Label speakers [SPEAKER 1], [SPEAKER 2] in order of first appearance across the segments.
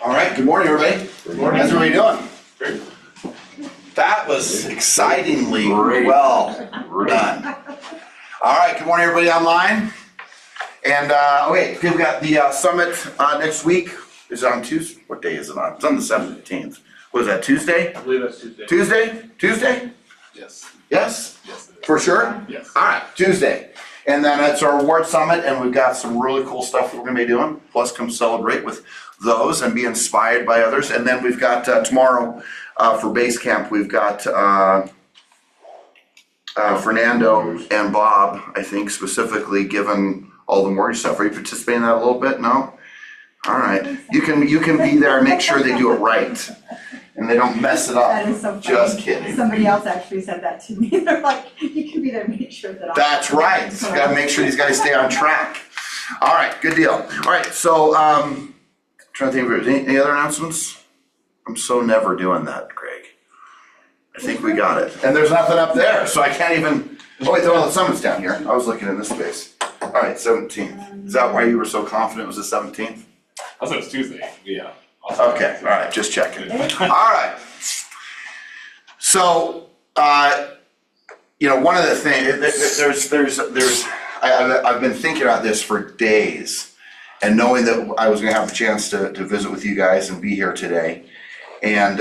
[SPEAKER 1] All right, good morning, everybody.
[SPEAKER 2] Good morning.
[SPEAKER 1] How's everybody doing?
[SPEAKER 2] Great.
[SPEAKER 1] That was excitingly well done. All right, good morning, everybody online. And we've got the summit next week. Is it on Tuesday? What day is it on? It's on the 17th. What is that, Tuesday?
[SPEAKER 2] I believe that's Tuesday.
[SPEAKER 1] Tuesday?
[SPEAKER 2] Yes.
[SPEAKER 1] Yes?
[SPEAKER 2] Yes. it is.
[SPEAKER 1] For sure?
[SPEAKER 2] Yes.
[SPEAKER 1] All right, Tuesday. And then it's our award summit, and we've got some really cool stuff that we're gonna be doing. Plus come celebrate with those and be inspired by others. And then we've got tomorrow for base camp, we've got Fernando and Bob, I think specifically given all the mortgage stuff. Are you participating in that a little bit? No? All right. You can be there and make sure they do it right and they don't mess it up.
[SPEAKER 3] That is so funny.
[SPEAKER 1] Just kidding.
[SPEAKER 3] Somebody else actually said that to me. They're like, you can be there, make sure that.
[SPEAKER 1] That's right. Gotta make sure these guys stay on track. All right, good deal. All right, so trying to think of any other announcements? I'm so never doing that, Greg. I think we got it. And there's nothing up there, so I can't even, oh wait, the summit's down here. I was looking in this space. All right, 17th. Is that why you were so confident it was the 17th?
[SPEAKER 2] I thought it was Tuesday. Yeah.
[SPEAKER 1] Okay, all right, just checking. All right. So, one of the things, I've been thinking about this for days, and knowing that I was gonna have a chance to visit with you guys and be here today, and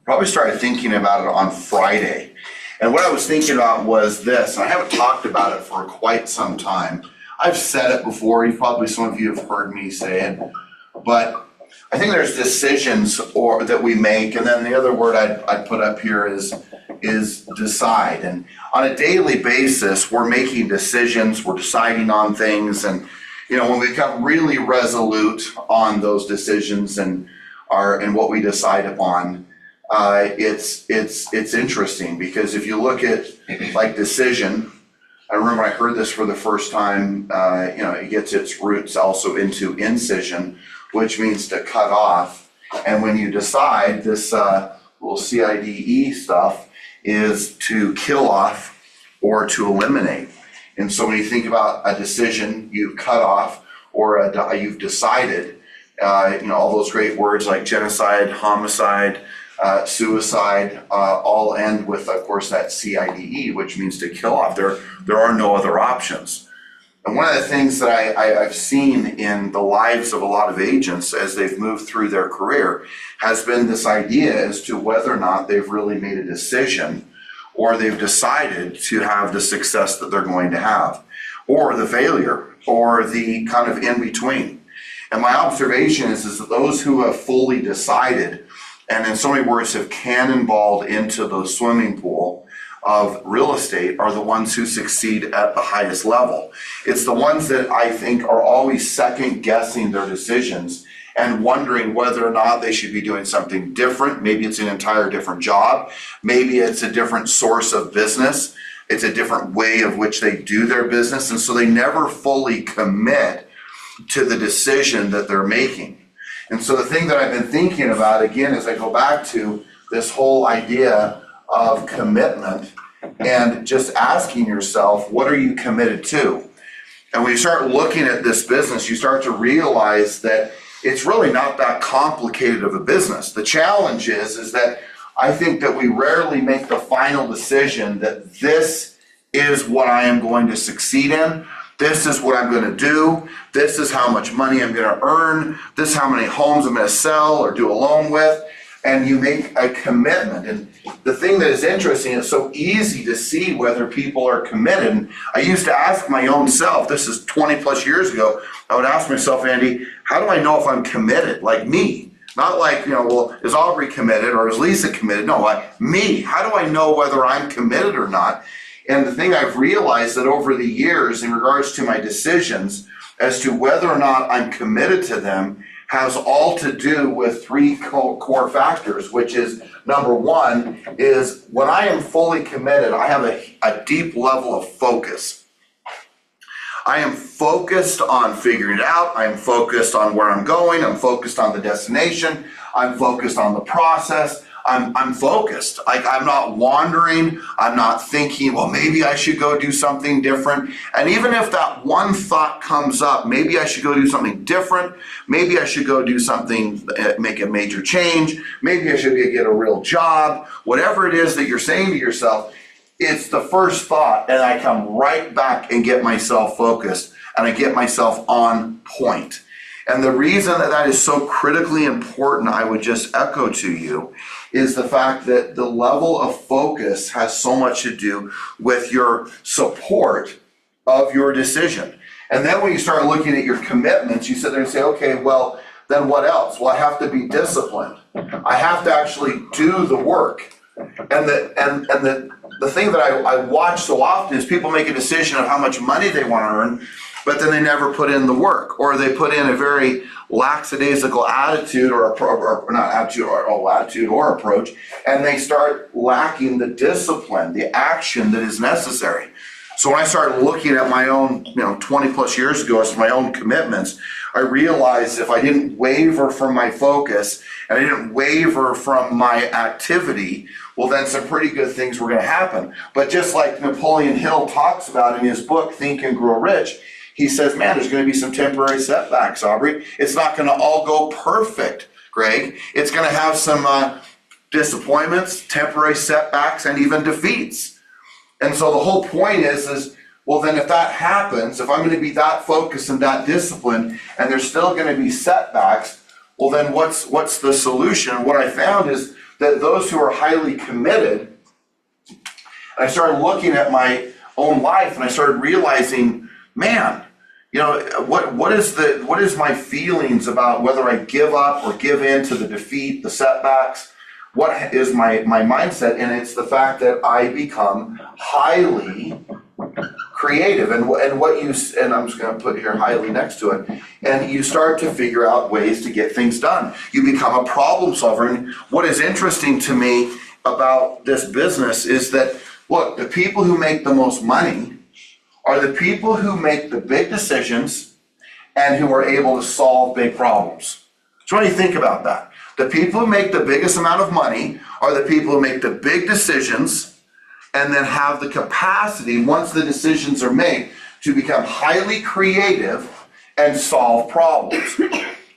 [SPEAKER 1] probably started thinking about it on Friday. And what I was thinking about was this, and I haven't talked about it for quite some time. I've said it before, some of you have heard me say it, but I think there's decisions that we make, and then the other word I'd put up here is decide. And on a daily basis, we're making decisions, we're deciding on things, and when we become really resolute on those decisions and what we decide upon, it's interesting, because if you look at like decision, I remember I heard this for the first time, it gets its roots also into incision, which means to cut off. And when you decide, this little CIDE stuff is to kill off or to eliminate. And so when you think about a decision you've cut off or you've decided, all those great words like genocide, homicide, suicide, all end with, of course, that CIDE, which means to kill off. There are no other options. And one of the things that I've seen in the lives of a lot of agents as they've moved through their career has been this idea as to whether or not they've really made a decision, or they've decided to have the success that they're going to have, or the failure, or the kind of in between. And my observation is that those who have fully decided, and in so many words have cannonballed into the swimming pool of real estate, are the ones who succeed at the highest level. It's the ones that I think are always second guessing their decisions and wondering whether or not they should be doing something different. Maybe it's an entire different job. Maybe it's a different source of business. It's a different way of which they do their business. And so they never fully commit to the decision that they're making. And so the thing that I've been thinking about, again, as I go back to this whole idea of commitment and just asking yourself, what are you committed to? And when you start looking at this business, you start to realize that it's really not that complicated of a business. The challenge is that I think that we rarely make the final decision that this is what I am going to succeed in. This is what I'm going to do. This is how much money I'm going to earn. This is how many homes I'm going to sell or do a loan with. And you make a commitment. And the thing that is interesting, it's so easy to see whether people are committed. And I used to ask my own self, this is 20 plus years ago, I would ask myself, Andy, how do I know if I'm committed? Like me. Not like, well, is Aubrey committed or is Lisa committed? No, like me. How do I know whether I'm committed or not? And the thing I've realized that over the years in regards to my decisions as to whether or not I'm committed to them has all to do with three core factors, which is number one is when I am fully committed, I have a deep level of focus. I am focused on figuring it out. I'm focused on where I'm going. I'm focused on the destination. I'm focused on the process. I'm focused. Like I'm not wandering. I'm not thinking, well, maybe I should go do something different. And even if that one thought comes up, maybe I should go do something different. Maybe I should go do something, make a major change. Maybe I should get a real job. Whatever it is that you're saying to yourself, it's the first thought, and I come right back and get myself focused, and I get myself on point. And the reason that that is so critically important, I would just echo to you, is the fact that the level of focus has so much to do with your support of your decision. And then when you start looking at your commitments, you sit there and say, okay, well, then what else? Well, I have to be disciplined. I have to actually do the work. And the thing that I watch so often is people make a decision of how much money they want to earn, but then they never put in the work, or they put in a very lackadaisical attitude or attitude or approach, and they start lacking the discipline, the action that is necessary. So when I started looking at my own, 20 plus years ago, as my own commitments, I realized if I didn't waver from my focus and I didn't waver from my activity, well, then some pretty good things were going to happen. But just like Napoleon Hill talks about in his book, Think and Grow Rich, he says, man, there's going to be some temporary setbacks, Aubrey. It's not going to all go perfect, Greg. It's going to have some disappointments, temporary setbacks, and even defeats. And so the whole point is, well, then if that happens, if I'm going to be that focused and that disciplined, and there's still going to be setbacks, well, then what's the solution? What I found is that those who are highly committed, and I started looking at my own life, and I started realizing, man, what is my feelings about whether I give up or give in to the defeat, the setbacks? What is my mindset? And it's the fact that I become highly creative, and I'm just going to put here highly next to it, and you start to figure out ways to get things done. You become a problem solver. And what is interesting to me about this business is that, look, the people who make the most money are the people who make the big decisions and who are able to solve big problems. So what do you think about that? The people who make the biggest amount of money are the people who make the big decisions and then have the capacity, once the decisions are made, to become highly creative and solve problems.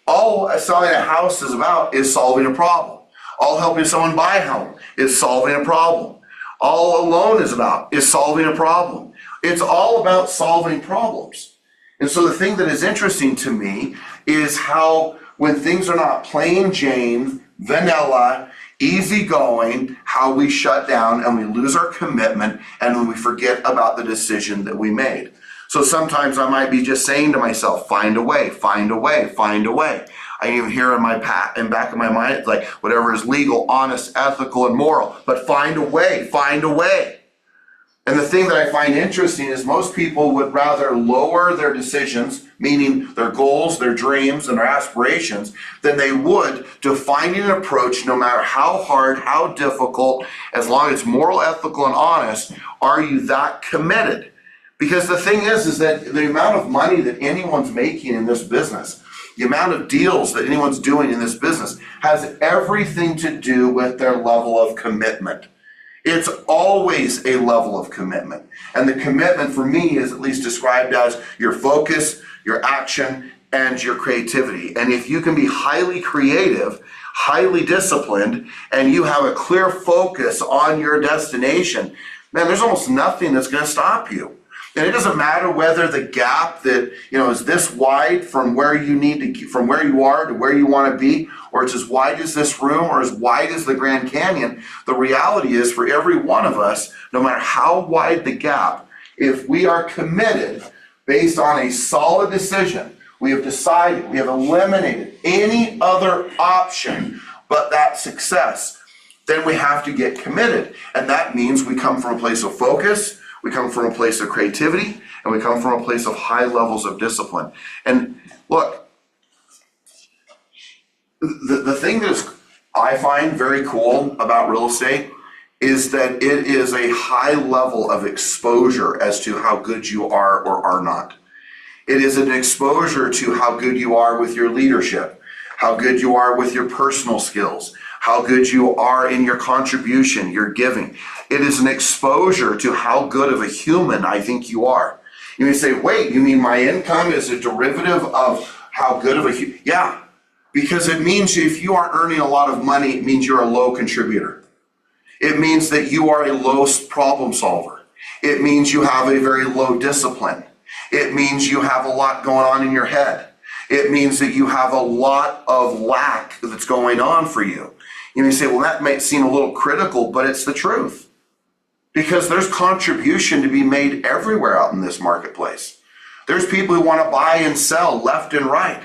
[SPEAKER 1] All selling a house is about is solving a problem. All helping someone buy a home is solving a problem. All a loan is about is solving a problem. It's all about solving problems. And so the thing that is interesting to me is how when things are not plain Jane, vanilla, easygoing, how we shut down and we lose our commitment and when we forget about the decision that we made. So sometimes I might be just saying to myself, find a way, find a way, find a way. I even hear in back of my mind, it's like whatever is legal, honest, ethical, and moral, but find a way, find a way. And the thing that I find interesting is most people would rather lower their decisions, meaning their goals, their dreams, and their aspirations, than they would to finding an approach, no matter how hard, how difficult, as long as it's moral, ethical, and honest, are you that committed? Because the thing is that the amount of money that anyone's making in this business, the amount of deals that anyone's doing in this business has everything to do with their level of commitment. It's always a level of commitment. And the commitment for me is at least described as your focus, your action, and your creativity. And if you can be highly creative, highly disciplined, and you have a clear focus on your destination, man, there's almost nothing that's going to stop you. And it doesn't matter whether the gap that, is this wide from where from where you are to where you want to be, or it's as wide as this room or as wide as the Grand Canyon. The reality is for every one of us, no matter how wide the gap, if we are committed based on a solid decision, we have decided, we have eliminated any other option but that success, then we have to get committed. And that means we come from a place of focus, we come from a place of creativity, and we come from a place of high levels of discipline. And look, the thing that I find very cool about real estate is that it is a high level of exposure as to how good you are or are not. It is an exposure to how good you are with your leadership, how good you are with your personal skills, how good you are in your contribution, your giving. It is an exposure to how good of a human I think you are. You may say, wait, you mean my income is a derivative of how good of a human? Yeah, because it means if you aren't earning a lot of money, it means you're a low contributor. It means that you are a low problem solver. It means you have a very low discipline. It means you have a lot going on in your head. It means that you have a lot of lack that's going on for you. You may say, well, that might seem a little critical, but it's the truth. Because there's contribution to be made everywhere out in this marketplace. There's people who want to buy and sell left and right.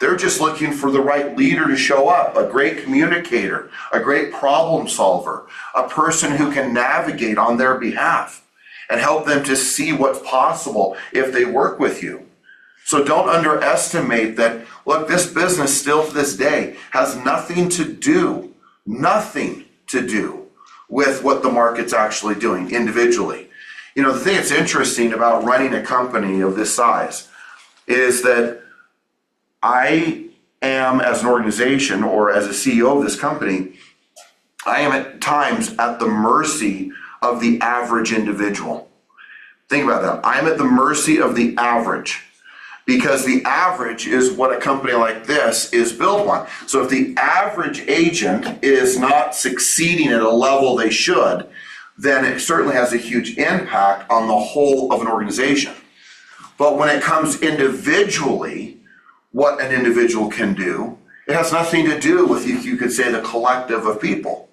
[SPEAKER 1] They're just looking for the right leader to show up, a great communicator, a great problem solver, a person who can navigate on their behalf and help them to see what's possible if they work with you. So don't underestimate that, look, this business still to this day has nothing to do with what the market's actually doing individually. You know, the thing that's interesting about running a company of this size is that I am, as an organization or as a CEO of this company, I am at times at the mercy of the average individual. Think about that. I'm at the mercy of the average, because the average is what a company like this is built on. So if the average agent is not succeeding at a level they should, then it certainly has a huge impact on the whole of an organization. But when it comes individually, what an individual can do, it has nothing to do with, you could say, the collective of people.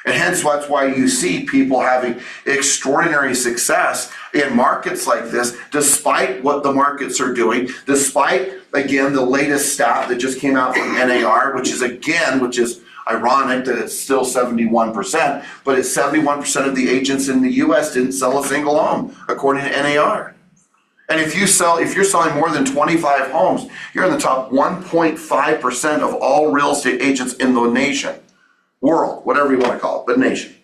[SPEAKER 1] And hence that's why you see people having extraordinary success in markets like this, despite what the markets are doing, despite, again, the latest stat that just came out from NAR, which is ironic that it's still 71%, but it's 71% of the agents in the US didn't sell a single home, according to NAR. And if you're selling more than 25 homes, you're in the top 1.5% of all real estate agents in the nation. World, whatever you want to call it, but nation.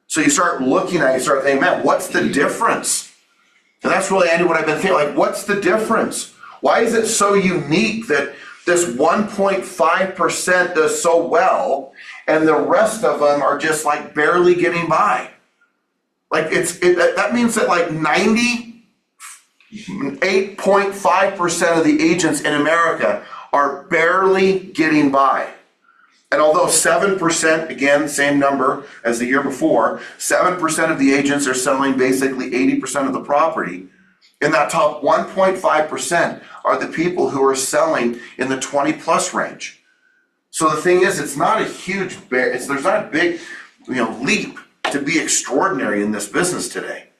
[SPEAKER 1] So you start looking at it, you start thinking, man, what's the difference? And that's really, Andy, what I've been thinking, like, what's the difference? Why is it so unique that this 1.5% does so well and the rest of them are just like barely getting by? Like that means that like 98.5% of the agents in America are barely getting by. And although 7%, again, same number as the year before, 7% of the agents are selling basically 80% of the property, in that top 1.5% are the people who are selling in the 20 plus range. So the thing is, it's not a huge, there's not a big leap to be extraordinary in this business today.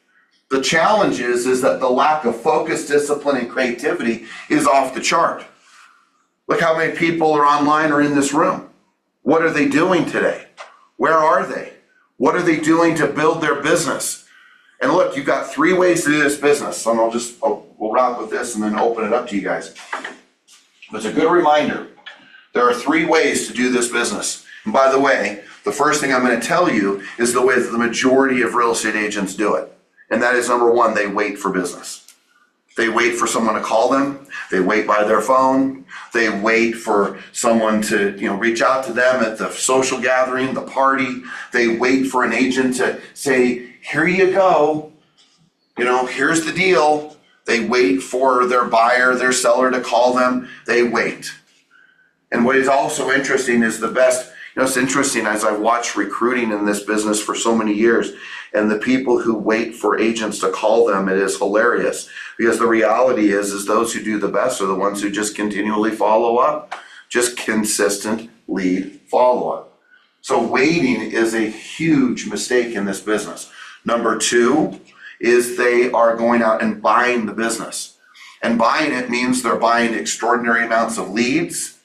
[SPEAKER 1] The challenge is that the lack of focus, discipline, and creativity is off the chart. Look how many people are online or in this room. What are they doing today? Where are they? What are they doing to build their business? And look, you've got 3 ways to do this business. And we'll wrap with this and then open it up to you guys. It's a good reminder. There are 3 ways to do this business. And by the way, the first thing I'm going to tell you is the way that the majority of real estate agents do it. And that is, number 1, they wait for business. They wait for someone to call them. They wait by their phone. They wait for someone to, reach out to them at the social gathering, the party. They wait for an agent to say, here you go. Here's the deal. They wait for their buyer, their seller to call them. They wait. And what is also interesting is it's interesting as I've watched recruiting in this business for so many years, and the people who wait for agents to call them, it is hilarious. Because the reality is those who do the best are the ones who just continually follow up, just consistent lead follow-up. So waiting is a huge mistake in this business. Number 2 is they are going out and buying the business. And buying it means they're buying extraordinary amounts of leads.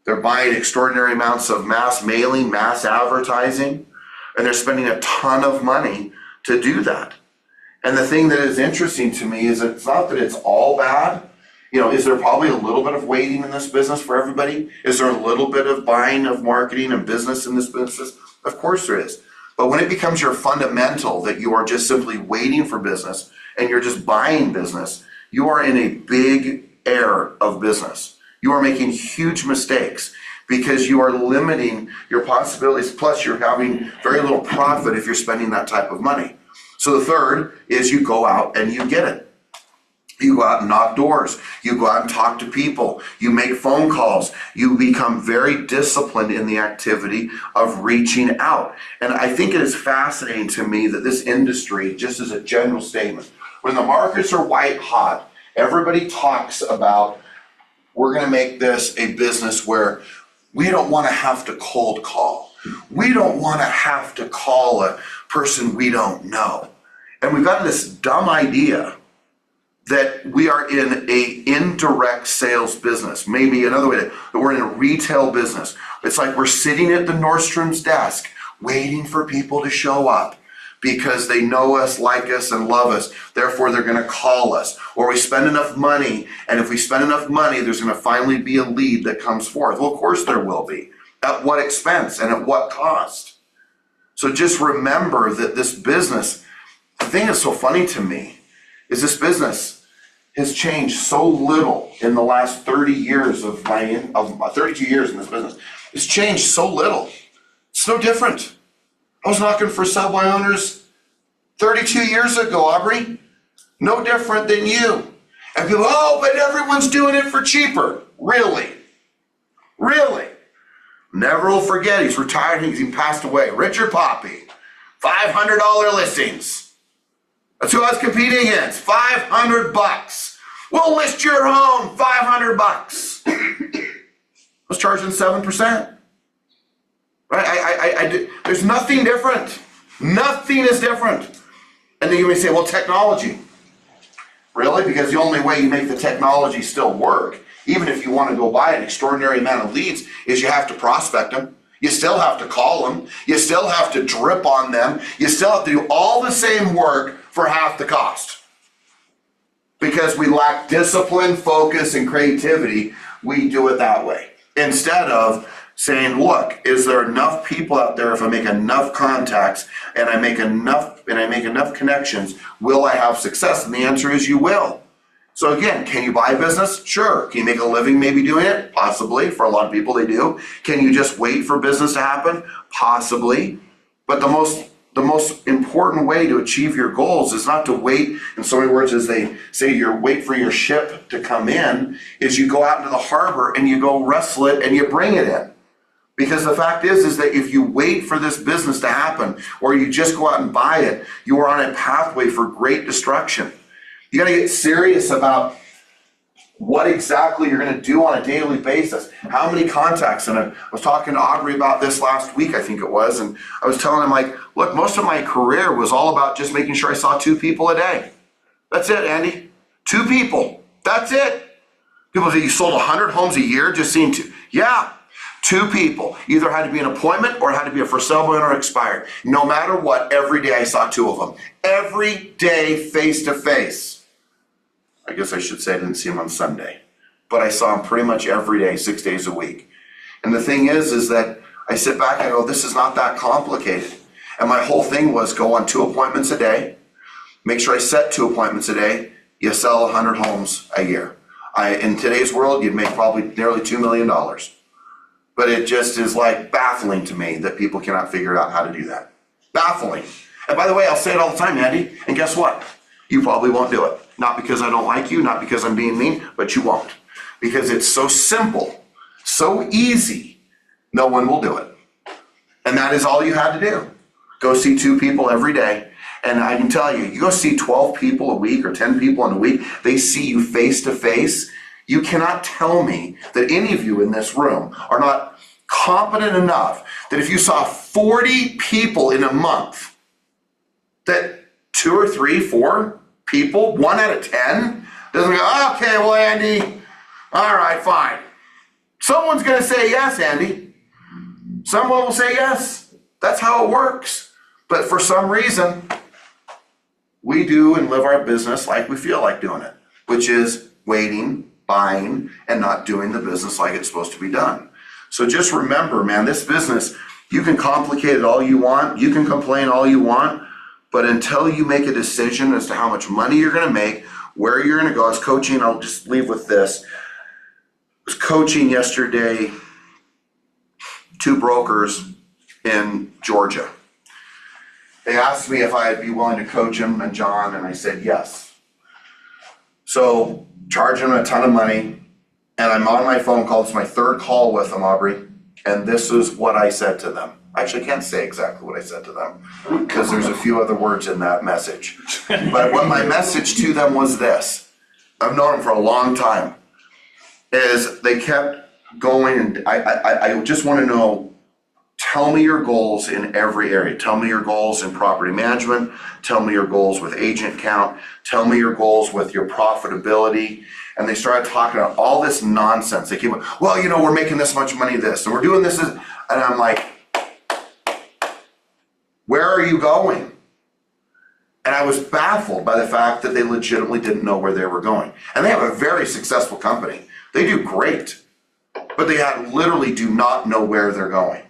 [SPEAKER 1] They're buying extraordinary amounts of mass mailing, mass advertising, and they're spending a ton of money to do that. And the thing that is interesting to me is it's not that it's all bad. Is there probably a little bit of waiting in this business for everybody? Is there a little bit of buying of marketing and business in this business? Of course there is. But when it becomes your fundamental that you are just simply waiting for business and you're just buying business, you are in a big error of business. You are making huge mistakes, because you are limiting your possibilities. Plus, you're having very little profit if you're spending that type of money. So the third is you go out and you get it. You go out and knock doors. You go out and talk to people. You make phone calls. You become very disciplined in the activity of reaching out. And I think it is fascinating to me that this industry, just as a general statement, when the markets are white hot, everybody talks about, we're going to make this a business where we don't want to have to cold call. We don't want to have to call a person we don't know. And we've got this dumb idea that we are in a indirect sales business. Maybe another way, that we're in a retail business. It's like we're sitting at the Nordstrom's desk waiting for people to show up because they know us, like us, and love us. Therefore, they're going to call us. Or we spend enough money, and if we spend enough money, there's going to finally be a lead that comes forth. Well, of course there will be. At what expense and at what cost? So just remember that this business, the thing that's so funny to me is this business has changed so little in the last 30 years of 32 years in this business. It's changed so little. It's no different. I was knocking for Subway owners 32 years ago, Aubrey. No different than you. And people, oh, but everyone's doing it for cheaper. Really? Really? Never will forget, he's retired, he passed away. Richard Poppy, $500 listings. That's who I was competing against, $500. We'll list your home, $500. I was charging 7%. Right? There's nothing different. Nothing is different. And then you may say, well, technology. Really? Because the only way you make the technology still work, even if you want to go buy an extraordinary amount of leads, is you have to prospect them. You still have to call them. You still have to drip on them. You still have to do all the same work for half the cost. Because we lack discipline, focus, and creativity, we do it that way. Instead of saying, look, is there enough people out there, if I make enough contacts and I make enough connections, will I have success? And the answer is you will. So again, can you buy a business? Sure. Can you make a living maybe doing it? Possibly. For a lot of people, they do. Can you just wait for business to happen? Possibly. But the most important way to achieve your goals is not to wait, in so many words as they say, you wait for your ship to come in, is you go out into the harbor and you go wrestle it and you bring it in. Because the fact is that if you wait for this business to happen, or you just go out and buy it, you are on a pathway for great destruction. You got to get serious about what exactly you're going to do on a daily basis. How many contacts? And I was talking to Aubrey about this last week, I think it was, and I was telling him, like, look, most of my career was all about just making sure I saw 2 people a day. That's it, Andy. 2 people. That's it. People say, you sold 100 homes a year just seeing 2. Yeah. 2 people. Either had to be an appointment or it had to be a for sale by owner expired. No matter what, every day I saw 2 of them. Every day, face to face. I guess I should say I didn't see him on Sunday, but I saw him pretty much every day, 6 days a week. And the thing is that I sit back and I go, this is not that complicated. And my whole thing was go on 2 appointments a day, make sure I set 2 appointments a day, you sell 100 homes a year. In today's world, you'd make probably nearly $2 million. But it just is like baffling to me that people cannot figure out how to do that. Baffling. And by the way, I'll say it all the time, Andy, and guess what? You probably won't do it. Not because I don't like you, not because I'm being mean, but you won't. Because it's so simple, so easy, no one will do it. And that is all you had to do. Go see 2 people every day. And I can tell you, you go see 12 people a week or 10 people in a week, they see you face to face. You cannot tell me that any of you in this room are not competent enough that if you saw 40 people in a month, that 2 or 3, 4 people, 1 out of 10, doesn't go, okay, well, Andy, all right, fine. Someone's going to say yes, Andy. Someone will say yes. That's how it works. But for some reason, we do and live our business like we feel like doing it, which is waiting, buying, and not doing the business like it's supposed to be done. So just remember, man, this business, you can complicate it all you want, you can complain all you want, but until you make a decision as to how much money you're going to make, where you're going to go, I was coaching, I'll just leave with this. I was coaching yesterday two brokers in Georgia. They asked me if I'd be willing to coach him and John, and I said yes. So charging them a ton of money, and I'm on my phone call. It's my third call with them, Aubrey, and this is what I said to them. Actually, I can't say exactly what I said to them because there's a few other words in that message. But what my message to them was this. I've known them for a long time. Is they kept going, and I just want to know, tell me your goals in every area. Tell me your goals in property management. Tell me your goals with agent count. Tell me your goals with your profitability. And they started talking about all this nonsense. They keep, well, you know, we're making this much money this, and we're doing this, and I'm like, where are you going? And I was baffled by the fact that they legitimately didn't know where they were going. And they have a very successful company. They do great, but they literally do not know where they're going.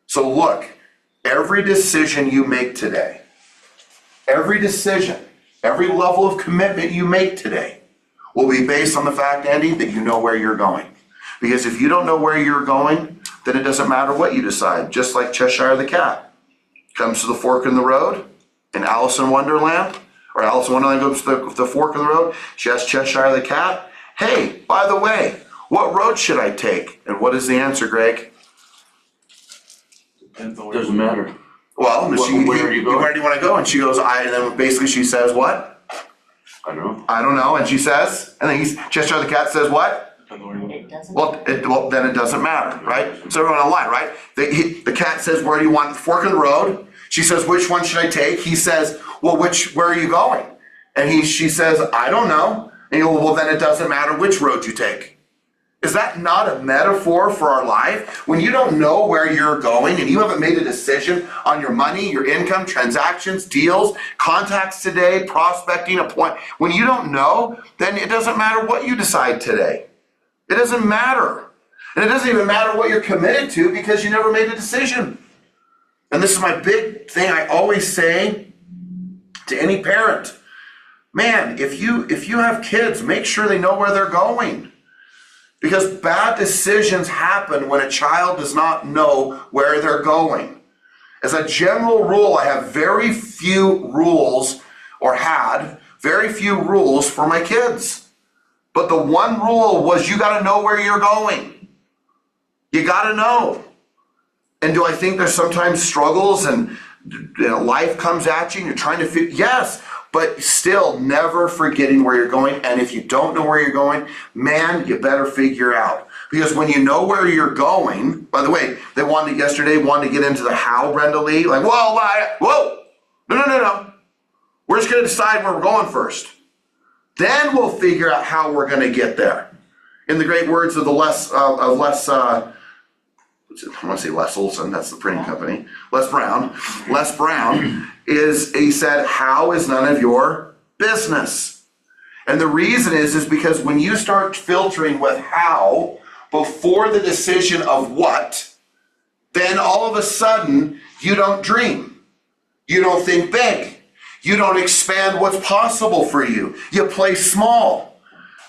[SPEAKER 1] So look, every decision you make today, every decision, every level of commitment you make today will be based on the fact, Andy, that you know where you're going. Because if you don't know where you're going, then it doesn't matter what you decide. Just like Cheshire the cat comes to the fork in the road in Alice in Wonderland, or Alice in Wonderland goes to the fork in the road. She asks Cheshire the cat, hey, by the way, what road should I take? And what is the answer, Greg?
[SPEAKER 4] Doesn't matter.
[SPEAKER 1] Well,
[SPEAKER 4] Where are you going?
[SPEAKER 1] where do you want to go? And she goes, and then basically she says what?
[SPEAKER 4] I know.
[SPEAKER 1] I don't know. And she says, and then Cheshire the cat says what?
[SPEAKER 5] It doesn't.
[SPEAKER 1] Well, then it doesn't matter, right? So everyone online, right? The cat says, where do you want the fork in the road? She says, which one should I take? He says, well, where are you going? And she says, I don't know. And you go, well, then it doesn't matter which road you take. Is that not a metaphor for our life? When you don't know where you're going and you haven't made a decision on your money, your income, transactions, deals, contacts today, prospecting, when you don't know, then it doesn't matter what you decide today. It doesn't matter. And it doesn't even matter what you're committed to because you never made a decision. And this is my big thing I always say to any parent. Man, if you have kids, make sure they know where they're going. Because bad decisions happen when a child does not know where they're going. As a general rule, I have very few rules, or had very few rules for my kids. But the one rule was you got to know where you're going. You got to know. And do I think there's sometimes struggles and life comes at you and you're trying to fit? Yes, but still never forgetting where you're going. And if you don't know where you're going, man, you better figure out. Because when you know where you're going, by the way, they wanted to get into the how, Brenda Lee. Like, whoa, no. We're just going to decide where we're going first. Then we'll figure out how we're going to get there. In the great words of Les Olson, that's the printing company. Les Brown he said, how is none of your business. And the reason is because when you start filtering with how before the decision of what, then all of a sudden you don't dream. You don't think big. You don't expand what's possible for you. You play small.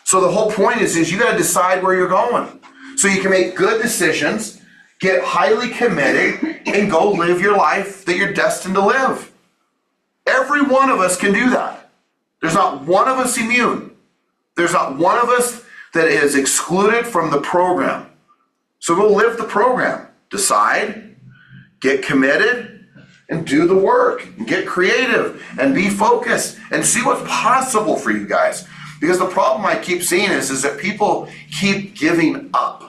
[SPEAKER 1] So the whole point is you got to decide where you're going. So you can make good decisions, get highly committed, and go live your life that you're destined to live. Every one of us can do that. There's not one of us immune. There's not one of us that is excluded from the program. So go live the program. Decide, get committed, and do the work. And get creative and be focused and see what's possible for you guys. Because the problem I keep seeing is that people keep giving up.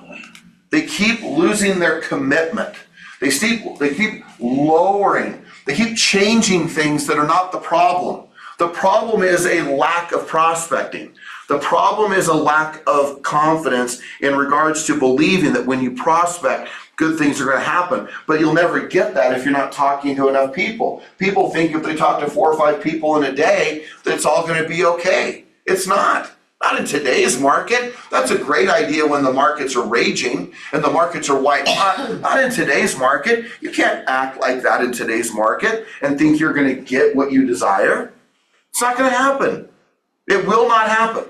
[SPEAKER 1] They keep losing their commitment. They keep lowering. They keep changing things that are not the problem. The problem is a lack of prospecting. The problem is a lack of confidence in regards to believing that when you prospect, good things are going to happen. But you'll never get that if you're not talking to enough people. People think if they talk to 4 or 5 people in a day, that it's all going to be okay. It's not. Not in today's market. That's a great idea when the markets are raging and the markets are white hot. Not in today's market. You can't act like that in today's market and think you're going to get what you desire. It's not going to happen. It will not happen.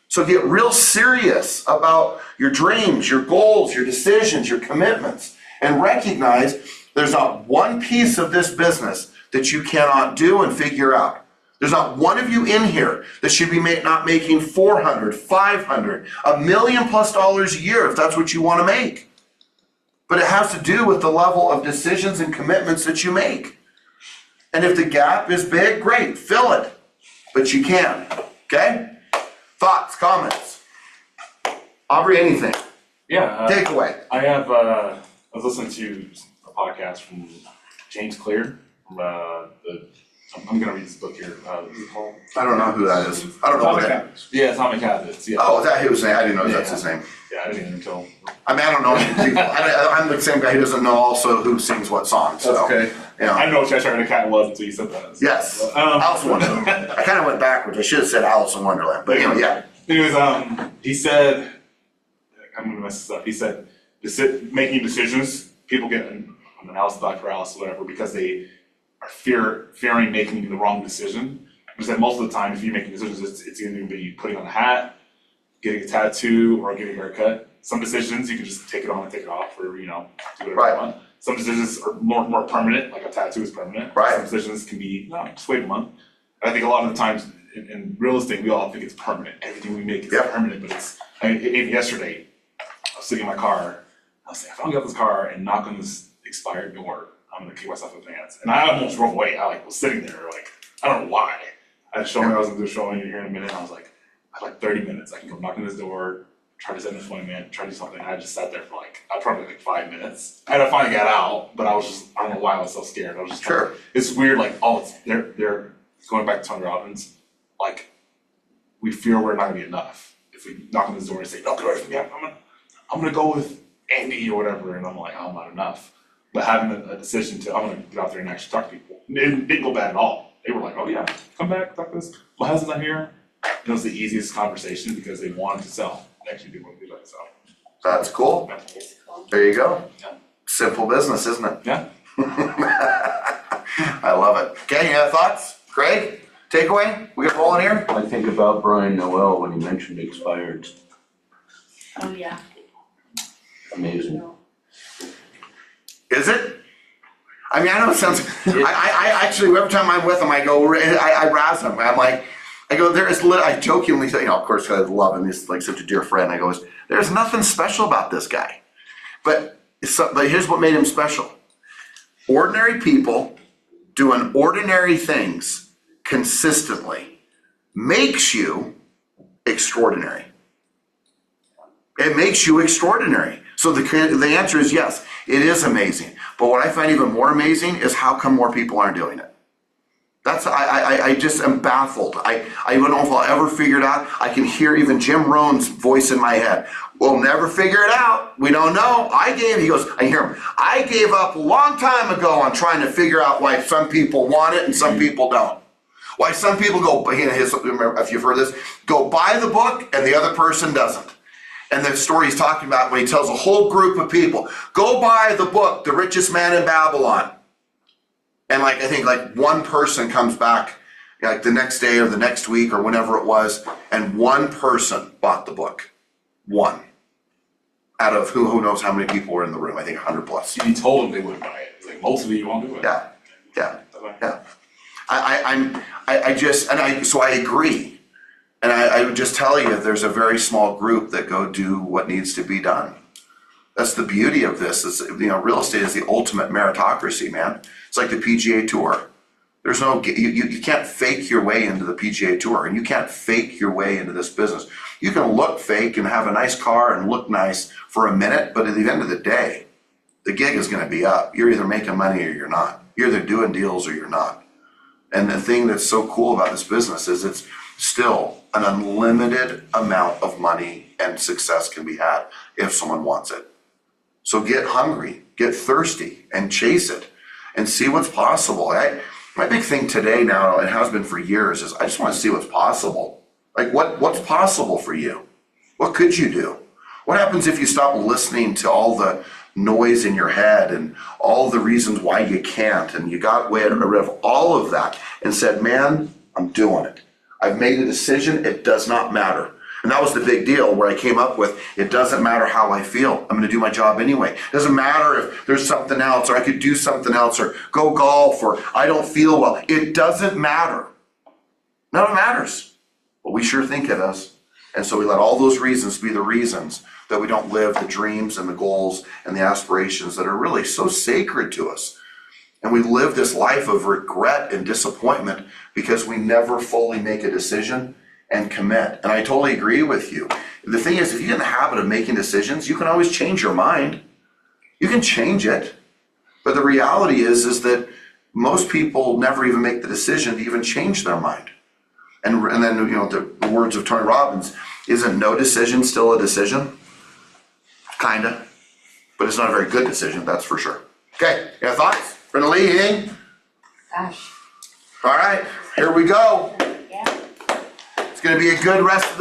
[SPEAKER 1] So get real serious about your dreams, your goals, your decisions, your commitments, and recognize there's not one piece of this business that you cannot do and figure out. There's not one of you in here that should be not making 400, 500, $1 million plus a year if that's what you want to make. But it has to do with the level of decisions and commitments that you make. And if the gap is big, great, fill it. But you can, okay? Thoughts, comments? Aubrey, anything?
[SPEAKER 2] Yeah.
[SPEAKER 1] Takeaway.
[SPEAKER 2] I was listening to a podcast from James Clear from I'm gonna read this book here. What's it called?
[SPEAKER 1] I don't know who that is. I don't know what that is.
[SPEAKER 2] Yeah, Atomic Habits. Yeah.
[SPEAKER 1] Oh, is that his name? I didn't know that's
[SPEAKER 2] Yeah.
[SPEAKER 1] his name.
[SPEAKER 2] Yeah, I didn't even until.
[SPEAKER 1] I mean, I don't know any people. I'm the same guy who doesn't know also who sings what song. So,
[SPEAKER 2] That's okay.
[SPEAKER 1] you know.
[SPEAKER 2] I didn't know what Cheshire the Cat was until you said that.
[SPEAKER 1] Yes,
[SPEAKER 2] But,
[SPEAKER 1] Alice in Wonderland. I kind of went backwards. I should have said Alice in Wonderland, but you know, yeah.
[SPEAKER 2] Anyways, he said, I'm gonna mess this up. He said, making decisions, people get analysis by paralysis, whatever, because they are fearing making the wrong decision. He said most of the time, if you're making decisions, it's either gonna be putting on a hat, getting a tattoo, or getting a haircut. Some decisions you can just take it on and take it off, or do whatever
[SPEAKER 1] Right.
[SPEAKER 2] you want. Some decisions are more permanent, like a tattoo is permanent.
[SPEAKER 1] Right.
[SPEAKER 2] Some decisions can be just wait a month. And I think a lot of the times in real estate, we all think it's permanent. Everything we make is
[SPEAKER 1] Yep.
[SPEAKER 2] permanent, but it's. I mean, even yesterday, I was sitting in my car. I was like, if I don't get out this car and knock on this expired door, I'm gonna kick myself in the pants. And I almost drove away. I was sitting there, I don't know why. I had shown me I was gonna do a showing here in a minute. And I was like, I have 30 minutes. I can go knock on this door, try to set an appointment, try to do something. I just sat there for probably 5 minutes. And I finally got out, but I don't know why I was so scared. I was just
[SPEAKER 1] Sure.
[SPEAKER 2] it's weird, they're going back to Tony Robbins, we fear we're not gonna be enough. If we knock on this door and say, no, get away from me, I'm gonna go with Andy or whatever, and I'm like, oh, I'm not enough. But having a decision I'm gonna get out there and actually talk to people, it didn't go bad at all. They were like, oh yeah, come back, talk to us. My husband's not here. And it was the easiest conversation because they wanted to sell. They actually did want to do that, so.
[SPEAKER 1] That's cool.
[SPEAKER 3] It's cool.
[SPEAKER 1] There you go.
[SPEAKER 2] Yeah.
[SPEAKER 1] Simple business, isn't it?
[SPEAKER 2] Yeah.
[SPEAKER 1] I love it. Okay, you have thoughts? Craig, takeaway? We got rolling here?
[SPEAKER 4] I think about Brian Noel when he mentioned expired.
[SPEAKER 3] Oh, yeah.
[SPEAKER 4] Amazing.
[SPEAKER 1] Is it? I mean, I know it sounds, I actually, every time I'm with him, I razz him. I jokingly say, of course, I love him. He's like such a dear friend. I go, there's nothing special about this guy. But here's what made him special. Ordinary people doing ordinary things consistently makes you extraordinary. It makes you extraordinary. So the answer is yes, it is amazing. But what I find even more amazing is how come more people aren't doing it. I just am baffled. I don't know if I'll ever figure it out. I can hear even Jim Rohn's voice in my head. We'll never figure it out. We don't know. I hear him. I gave up a long time ago on trying to figure out why some people want it and some people don't. Why some people remember, if you've heard this, go buy the book and the other person doesn't. And the story he's talking about when he tells a whole group of people, go buy the book, The Richest Man in Babylon. And I think one person comes back the next day or the next week or whenever it was, and one person bought the book. One. Out of who knows how many people were in the room. I think 100 plus.
[SPEAKER 2] You told them they wouldn't buy it. It's like, most of you won't do it.
[SPEAKER 1] Yeah. So I agree. And I would just tell you, there's a very small group that go do what needs to be done. That's the beauty of this. Real estate is the ultimate meritocracy, man. It's like the PGA Tour. There's no, you can't fake your way into the PGA Tour, and you can't fake your way into this business. You can look fake and have a nice car and look nice for a minute, but at the end of the day, the gig is going to be up. You're either making money or you're not. You're either doing deals or you're not. And the thing that's so cool about this business is it's still an unlimited amount of money and success can be had if someone wants it. So get hungry, get thirsty, and chase it, and see what's possible. My big thing today now, and has been for years, is I just want to see what's possible. What's possible for you? What could you do? What happens if you stop listening to all the noise in your head and all the reasons why you can't, and you got rid of all of that and said, man, I'm doing it. I've made a decision, it does not matter. And that was the big deal where I came up with, it doesn't matter how I feel, I'm gonna do my job anyway. It doesn't matter if there's something else, or I could do something else, or go golf, or I don't feel well. It doesn't matter. None of it matters. But we sure think it does. And so we let all those reasons be the reasons that we don't live the dreams and the goals and the aspirations that are really so sacred to us. And we live this life of regret and disappointment because we never fully make a decision and commit. And I totally agree with you. The thing is, if you get in the habit of making decisions, you can always change your mind. You can change it. But the reality is that most people never even make the decision to even change their mind. And then, you know, the words of Tony Robbins, isn't no decision still a decision? Kinda. But it's not a very good decision, that's for sure. Okay, you have thoughts? Brenda Lee, anything?
[SPEAKER 3] Gosh,
[SPEAKER 1] All right, here we go.
[SPEAKER 3] yeah.
[SPEAKER 1] It's gonna be a good rest of the